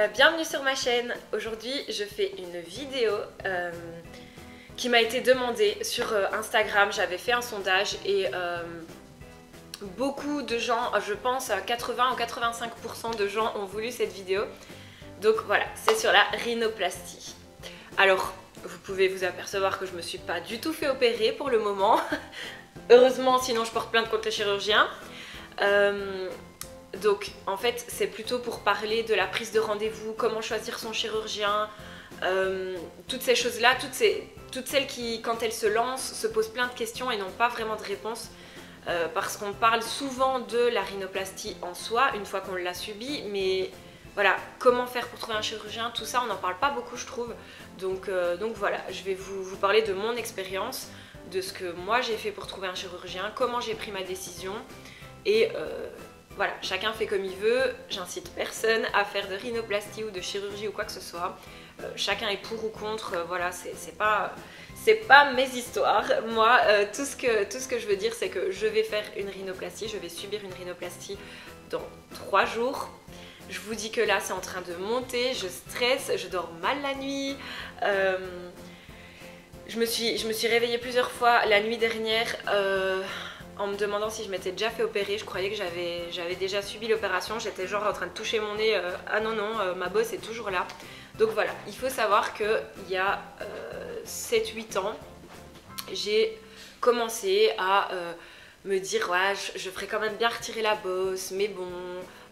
Bienvenue sur ma chaîne. Aujourd'hui je fais une vidéo qui m'a été demandée sur Instagram. J'avais fait un sondage et beaucoup de gens, je pense 80 ou 85% de gens ont voulu cette vidéo. Donc voilà, c'est sur la rhinoplastie. Alors vous pouvez vous apercevoir que je me suis pas du tout fait opérer pour le moment. Heureusement, sinon je porte plainte contre les chirurgiens. Donc en fait c'est plutôt pour parler de la prise de rendez-vous, comment choisir son chirurgien, toutes ces choses là, toutes celles qui quand elles se lancent se posent plein de questions et n'ont pas vraiment de réponse, parce qu'on parle souvent de la rhinoplastie en soi une fois qu'on l'a subie, mais voilà, comment faire pour trouver un chirurgien, tout ça on n'en parle pas beaucoup je trouve. Donc voilà, je vais vous parler de mon expérience, de ce que moi j'ai fait pour trouver un chirurgien, comment j'ai pris ma décision et voilà, chacun fait comme il veut, j'incite personne à faire de rhinoplastie ou de chirurgie ou quoi que ce soit. Chacun est pour ou contre, voilà, c'est pas mes histoires. Moi, tout ce que je veux dire, c'est que je vais faire une rhinoplastie, je vais subir une rhinoplastie dans 3 jours. Je vous dis que là, c'est en train de monter, je stresse, je dors mal la nuit. Je me suis réveillée plusieurs fois la nuit dernière en me demandant si je m'étais déjà fait opérer. Je croyais que j'avais déjà subi l'opération. J'étais genre en train de toucher mon nez. Ah non, ma bosse est toujours là. Donc voilà, il faut savoir qu'il y a 7-8 ans, j'ai commencé à me dire ouais, je ferais quand même bien retirer la bosse, mais bon,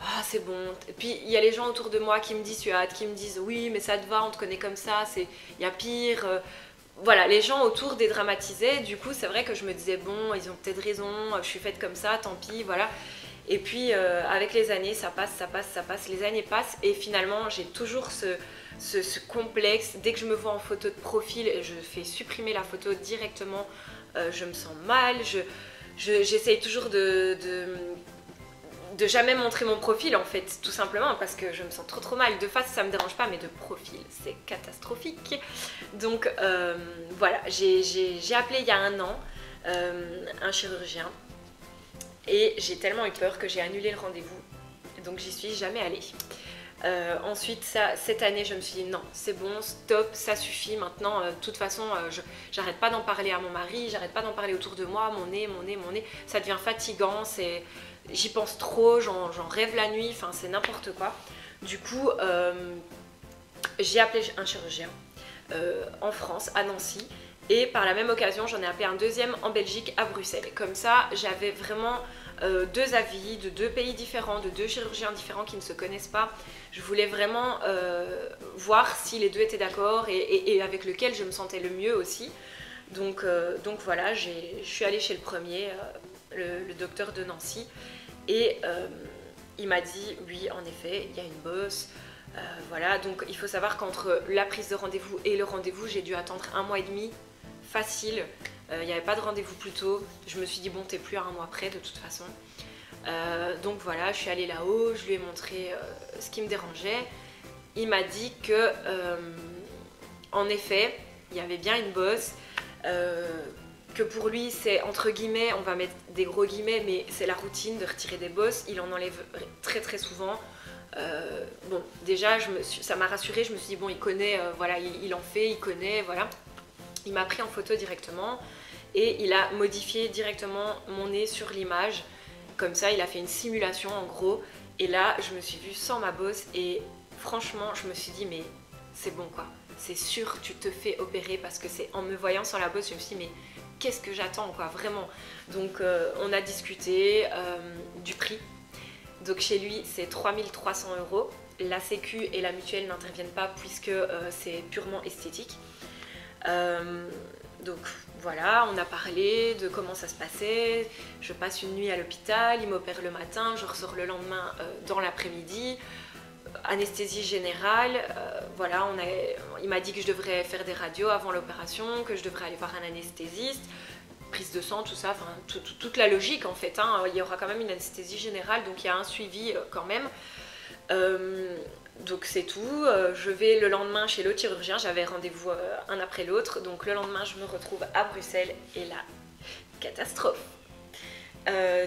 ah, c'est bon. Et puis il y a les gens autour de moi qui me dissuadent, qui me disent oui mais ça te va, on te connaît comme ça, il y a pire. Voilà, les gens autour dédramatisaient, du coup c'est vrai que je me disais bon, ils ont peut-être raison, je suis faite comme ça, tant pis, voilà. Et puis avec les années, ça passe, les années passent et finalement j'ai toujours ce complexe. Dès que je me vois en photo de profil, je fais supprimer la photo directement, je me sens mal, j'essaye toujours de jamais montrer mon profil en fait, tout simplement parce que je me sens trop mal. De face ça me dérange pas, mais de profil c'est catastrophique. Donc voilà, j'ai appelé il y a 1 an un chirurgien et j'ai tellement eu peur que j'ai annulé le rendez-vous, donc j'y suis jamais allée. Ensuite cette année je me suis dit non, c'est bon, stop, ça suffit maintenant. De toute façon j'arrête pas d'en parler à mon mari, j'arrête pas d'en parler autour de moi, mon nez, ça devient fatigant, j'y pense trop, j'en rêve la nuit, enfin c'est n'importe quoi. Du coup j'ai appelé un chirurgien en France, à Nancy, et par la même occasion j'en ai appelé un deuxième en Belgique, à Bruxelles. Comme ça j'avais vraiment 2 avis de 2 pays différents, de 2 chirurgiens différents qui ne se connaissent pas. Je voulais vraiment voir si les 2 étaient d'accord et avec lequel je me sentais le mieux aussi. Donc voilà, je suis allée chez le premier, le docteur de Nancy, et il m'a dit oui en effet il y a une bosse. Voilà, donc il faut savoir qu'entre la prise de rendez-vous et le rendez-vous j'ai dû attendre 1 mois et demi facile. Il n'y avait pas de rendez-vous plus tôt. Je me suis dit bon, t'es plus à 1 mois près de toute façon. Donc voilà, je suis allée là-haut, je lui ai montré ce qui me dérangeait. Il m'a dit que en effet il y avait bien une bosse, que pour lui c'est entre guillemets, on va mettre des gros guillemets, mais c'est la routine de retirer des bosses. Il en enlève très souvent. Bon déjà ça m'a rassurée, je me suis dit bon il connaît, voilà, il en fait, il connaît, voilà. Il m'a pris en photo directement et il a modifié directement mon nez sur l'image. Comme ça, il a fait une simulation en gros. Et là, je me suis vue sans ma bosse et franchement, je me suis dit mais c'est bon quoi. C'est sûr, tu te fais opérer, parce que c'est en me voyant sans la bosse, je me suis dit mais qu'est-ce que j'attends quoi, vraiment. Donc on a discuté du prix. Donc chez lui, c'est 3300 €. La sécu et la mutuelle n'interviennent pas puisque c'est purement esthétique. Donc voilà, on a parlé de comment ça se passait. Je passe une nuit à l'hôpital, il m'opère le matin, je ressors le lendemain dans l'après-midi. Anesthésie générale, voilà, il m'a dit que je devrais faire des radios avant l'opération, que je devrais aller voir un anesthésiste, prise de sang, tout ça, enfin toute la logique en fait, hein. Il y aura quand même une anesthésie générale, donc il y a un suivi quand même. Donc c'est tout. Je vais le lendemain chez l'autre chirurgien, j'avais rendez-vous un après l'autre, donc le lendemain je me retrouve à Bruxelles et là, catastrophe.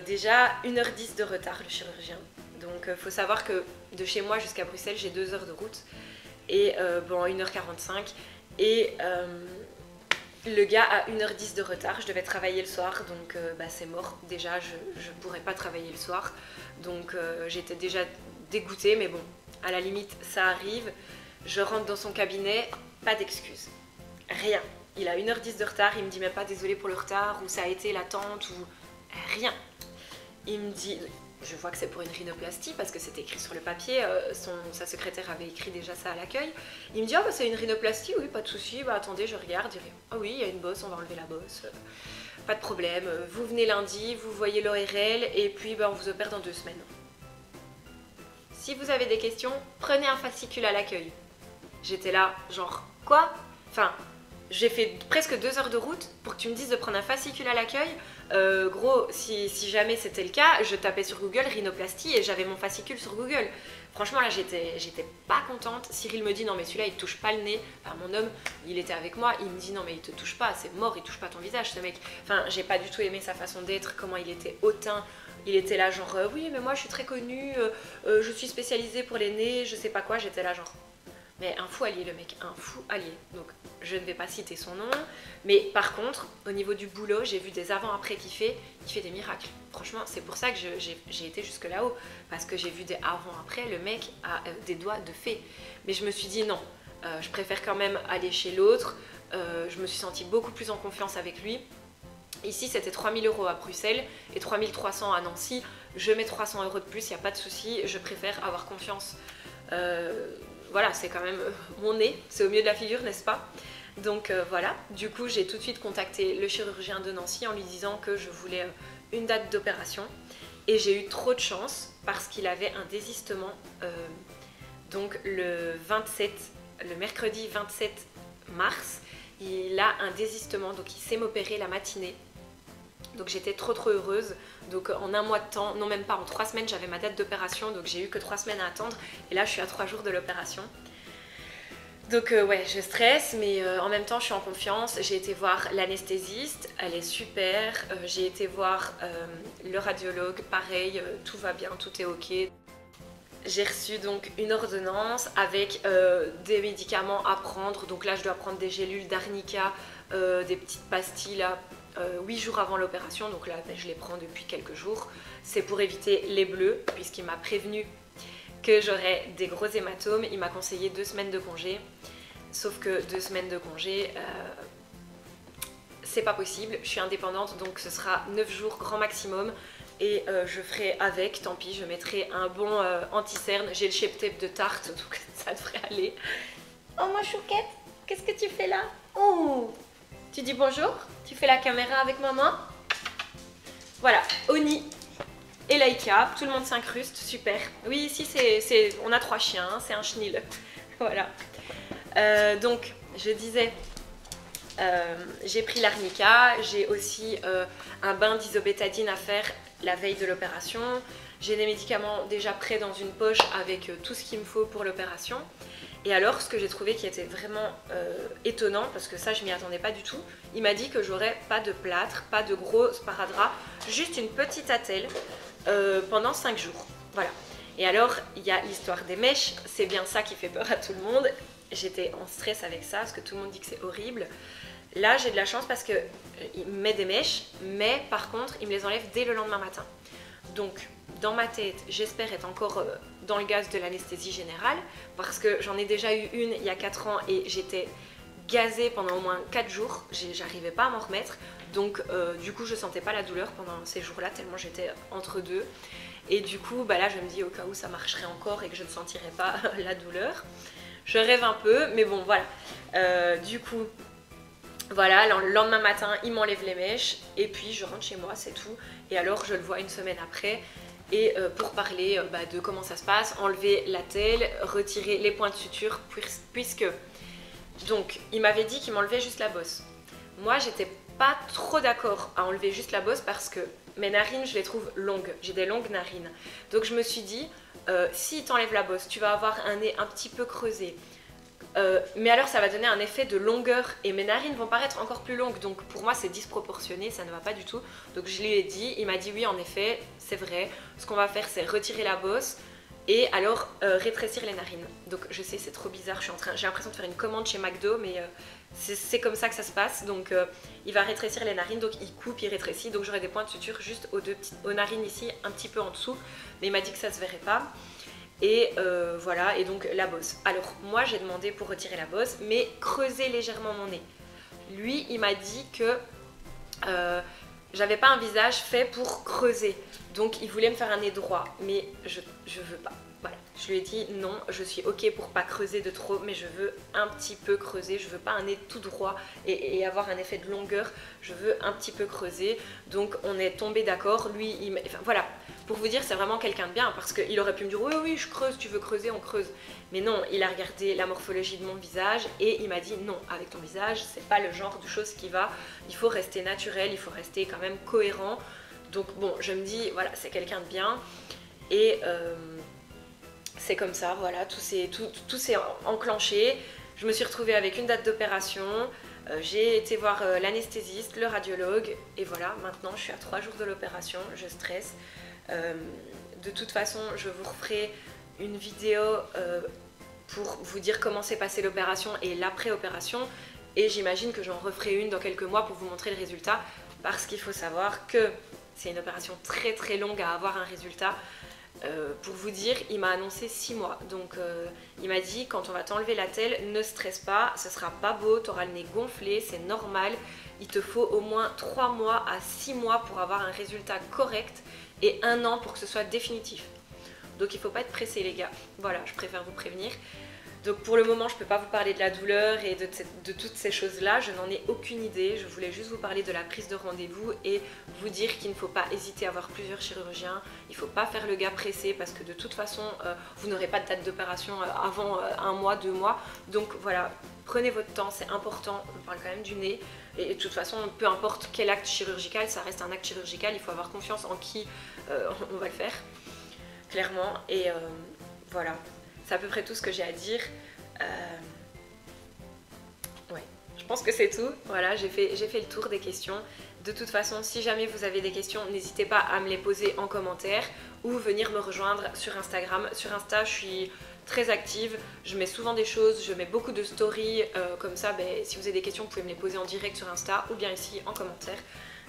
Déjà 1h10 de retard le chirurgien, Donc faut savoir que de chez moi jusqu'à Bruxelles, j'ai 2 heures de route et bon 1h45 et le gars a 1h10 de retard, je devais travailler le soir donc c'est mort. Déjà je pourrais pas travailler le soir donc j'étais déjà dégoûtée mais bon à la limite ça arrive. Je rentre dans son cabinet, pas d'excuses, rien. Il a 1h10 de retard, il me dit même pas désolé pour le retard ou ça a été l'attente ou rien. Il me dit, je vois que c'est pour une rhinoplastie parce que c'était écrit sur le papier, sa secrétaire avait écrit déjà ça à l'accueil. Il me dit, oh bah c'est une rhinoplastie, oui pas de souci, bah attendez je regarde, il dit, ah oui il y a une bosse, on va enlever la bosse, pas de problème, vous venez lundi, vous voyez l'ORL et puis bah, on vous opère dans 2 semaines. Si vous avez des questions, prenez un fascicule à l'accueil. J'étais là, genre, quoi? Enfin, j'ai fait presque 2 heures de route pour que tu me dises de prendre un fascicule à l'accueil. Gros, si jamais c'était le cas, je tapais sur Google rhinoplastie et j'avais mon fascicule sur Google. Franchement, là, j'étais pas contente. Cyril me dit, non mais celui-là, il touche pas le nez. Enfin, mon homme, il était avec moi, il me dit, non mais il te touche pas, c'est mort, il touche pas ton visage, ce mec. Enfin, j'ai pas du tout aimé sa façon d'être, comment il était hautain. Il était là genre, oui mais moi je suis très connue, je suis spécialisée pour les nez, je sais pas quoi. J'étais là genre... Mais un fou allié le mec, un fou allié. Donc je ne vais pas citer son nom. Mais par contre, au niveau du boulot, j'ai vu des avant-après il fait des miracles. Franchement, c'est pour ça que j'ai été jusque là-haut. Parce que j'ai vu des avant-après, le mec a des doigts de fée. Mais je me suis dit non, je préfère quand même aller chez l'autre. Je me suis sentie beaucoup plus en confiance avec lui. Ici c'était 3 000 € à Bruxelles et 3 300 à Nancy. Je mets 300 € de plus, il n'y a pas de souci. Je préfère avoir confiance. Voilà, c'est quand même mon nez, c'est au milieu de la figure, n'est-ce pas? Donc voilà, du coup j'ai tout de suite contacté le chirurgien de Nancy en lui disant que je voulais une date d'opération. Et j'ai eu trop de chance parce qu'il avait un désistement donc le mercredi 27 mars, il a un désistement, donc il sait m'opérer la matinée. Donc j'étais trop heureuse. Donc en un mois de temps, non même pas, en 3 semaines j'avais ma date d'opération. Donc j'ai eu que 3 semaines à attendre. Et là je suis à 3 jours de l'opération. Donc ouais, je stresse, mais en même temps je suis en confiance. J'ai été voir l'anesthésiste, elle est super. J'ai été voir le radiologue, pareil, tout va bien, tout est ok. J'ai reçu donc une ordonnance avec des médicaments à prendre. Donc là je dois prendre des gélules d'arnica, des petites pastilles là, 8 jours avant l'opération, donc là je les prends depuis quelques jours. C'est pour éviter les bleus, puisqu'il m'a prévenu que j'aurais des gros hématomes. Il m'a conseillé 2 semaines de congé, sauf que 2 semaines de congé, c'est pas possible. Je suis indépendante, donc ce sera 9 jours grand maximum. Et je ferai avec, tant pis, je mettrai un bon anti-cerne. J'ai le shape tape de Tarte, donc ça devrait aller. Oh ma chouquette, qu'est-ce que tu fais là? Oh, tu dis bonjour? Tu fais la caméra avec maman? Voilà, Oni et Laïka, tout le monde s'incruste, super. Oui, ici on a 3 chiens, hein, c'est un chenil. Voilà. Donc, je disais, j'ai pris l'arnica, j'ai aussi un bain d'isobétadine à faire la veille de l'opération. J'ai des médicaments déjà prêts dans une poche avec tout ce qu'il me faut pour l'opération. Et alors, ce que j'ai trouvé qui était vraiment étonnant, parce que ça je m'y attendais pas du tout, il m'a dit que j'aurais pas de plâtre, pas de gros sparadrap, juste une petite attelle pendant 5 jours. Voilà. Et alors, il y a l'histoire des mèches, c'est bien ça qui fait peur à tout le monde. J'étais en stress avec ça, parce que tout le monde dit que c'est horrible. Là, j'ai de la chance parce qu'il me met des mèches, mais par contre, il me les enlève dès le lendemain matin. Donc, dans ma tête, j'espère être encore dans le gaz de l'anesthésie générale, parce que j'en ai déjà eu une il y a 4 ans et j'étais gazée pendant au moins 4 jours, j'arrivais pas à m'en remettre, donc du coup je sentais pas la douleur pendant ces jours-là, tellement j'étais entre deux. Et du coup, bah là je me dis au cas où ça marcherait encore et que je ne sentirais pas la douleur. Je rêve un peu, mais bon voilà. Du coup, voilà, le lendemain matin, il m'enlève les mèches et puis je rentre chez moi, c'est tout. Et alors je le vois une semaine après. Et pour parler de comment ça se passe, enlever la telle, retirer les points de suture, puisque donc il m'avait dit qu'il m'enlevait juste la bosse. Moi j'étais pas trop d'accord à enlever juste la bosse parce que mes narines je les trouve longues, j'ai des longues narines. Donc je me suis dit, si t'enlèves la bosse, tu vas avoir un nez un petit peu creusé. Mais alors ça va donner un effet de longueur et mes narines vont paraître encore plus longues, donc pour moi c'est disproportionné, ça ne va pas du tout. Donc je lui ai dit, il m'a dit oui en effet c'est vrai, ce qu'on va faire c'est retirer la bosse et alors rétrécir les narines. Donc je sais c'est trop bizarre, j'ai l'impression de faire une commande chez McDo mais c'est comme ça que ça se passe. Donc il va rétrécir les narines, donc il coupe, il rétrécit, donc j'aurai des points de suture juste aux narines ici, un petit peu en dessous, mais il m'a dit que ça se verrait pas. Et voilà, et donc la bosse. Alors moi j'ai demandé pour retirer la bosse, mais creuser légèrement mon nez. Lui il m'a dit que j'avais pas un visage fait pour creuser, donc il voulait me faire un nez droit, mais je veux pas. Voilà, je lui ai dit non, je suis ok pour pas creuser de trop, mais je veux un petit peu creuser, je veux pas un nez tout droit et avoir un effet de longueur, je veux un petit peu creuser. Donc on est tombé d'accord, lui, enfin, voilà, pour vous dire c'est vraiment quelqu'un de bien, parce qu'il aurait pu me dire oui oui je creuse, tu veux creuser, on creuse. Mais non, il a regardé la morphologie de mon visage et il m'a dit non, avec ton visage, c'est pas le genre de choses qui va, il faut rester naturel, il faut rester quand même cohérent. Donc bon, je me dis voilà, c'est quelqu'un de bien et c'est comme ça, voilà, tout s'est enclenché. Je me suis retrouvée avec une date d'opération, j'ai été voir l'anesthésiste, le radiologue, et voilà, maintenant je suis à 3 jours de l'opération, je stresse. De toute façon, je vous referai une vidéo pour vous dire comment s'est passée l'opération et l'après-opération, et j'imagine que j'en referai une dans quelques mois pour vous montrer le résultat, parce qu'il faut savoir que c'est une opération très très longue à avoir un résultat. Pour vous dire, il m'a annoncé 6 mois, donc il m'a dit quand on va t'enlever la telle, ne stresse pas, ce sera pas beau, tu auras le nez gonflé, c'est normal, il te faut au moins 3 mois à 6 mois pour avoir un résultat correct et 1 an pour que ce soit définitif. Donc il faut pas être pressé les gars, voilà, je préfère vous prévenir. Donc pour le moment je peux pas vous parler de la douleur et de toutes ces choses là, je n'en ai aucune idée, je voulais juste vous parler de la prise de rendez-vous et vous dire qu'il ne faut pas hésiter à voir plusieurs chirurgiens, il ne faut pas faire le gars pressé parce que de toute façon vous n'aurez pas de date d'opération avant 1 mois, 2 mois, donc voilà, prenez votre temps, c'est important, on parle quand même du nez et de toute façon peu importe quel acte chirurgical, ça reste un acte chirurgical, il faut avoir confiance en qui on va le faire, clairement, et voilà. C'est à peu près tout ce que j'ai à dire. Ouais, je pense que c'est tout. Voilà, j'ai fait le tour des questions. De toute façon, si jamais vous avez des questions, n'hésitez pas à me les poser en commentaire ou venir me rejoindre sur Instagram. Sur Insta, je suis très active. Je mets souvent des choses, je mets beaucoup de stories. Comme ça, si vous avez des questions, vous pouvez me les poser en direct sur Insta ou bien ici en commentaire.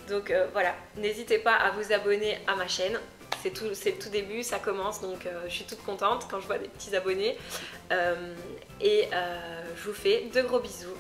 Donc voilà, n'hésitez pas à vous abonner à ma chaîne. C'est le tout début, ça commence, donc je suis toute contente quand je vois des petits abonnés. Je vous fais de gros bisous.